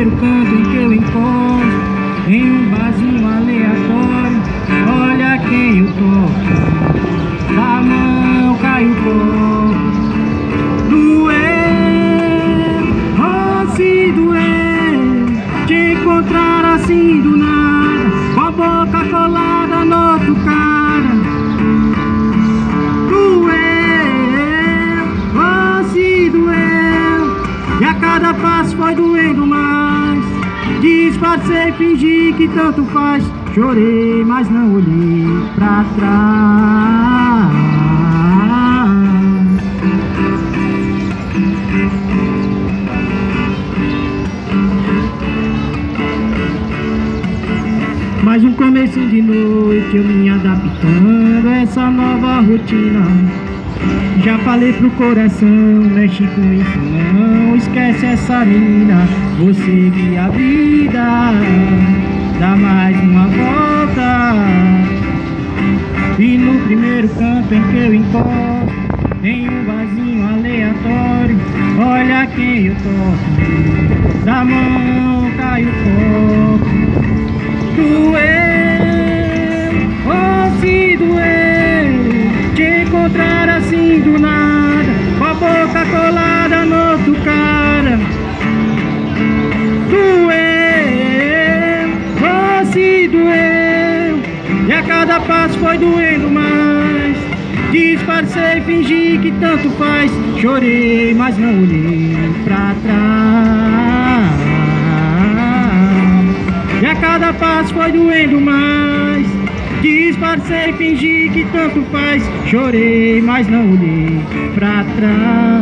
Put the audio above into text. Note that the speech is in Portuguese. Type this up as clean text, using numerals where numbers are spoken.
primeiro canto em que eu encontro, em um barzinho aleatório, olha quem eu toco, da mão cai o copo. Doeu, oh se doeu, te encontrar assim do nada, com a boca colada no outro cara. Doeu, oh se doeu, e a cada passo foi doendo mais. Disfarcei, fingi que tanto faz, chorei, mas não olhei pra trás. Mais um comecinho de noite, eu me adaptando a essa nova rotina. Já falei pro coração, mexe com isso não, esquece essa menina, vou seguir a vida, dá mais uma volta. E no primeiro canto em que eu encontro, em um barzinho aleatório, olha quem eu toco, da mão cai o copo. Doeu, oh se doeu, te encontrar assim do nada, com a boca colada no outro cara. Doeu, oh se doeu, e a cada passo foi doendo mais. Disfarcei, fingi que tanto faz, chorei, mas não olhei pra trás. E a cada passo foi doendo mais. Disfarcei, fingi que tanto faz, chorei, mas não olhei pra trás.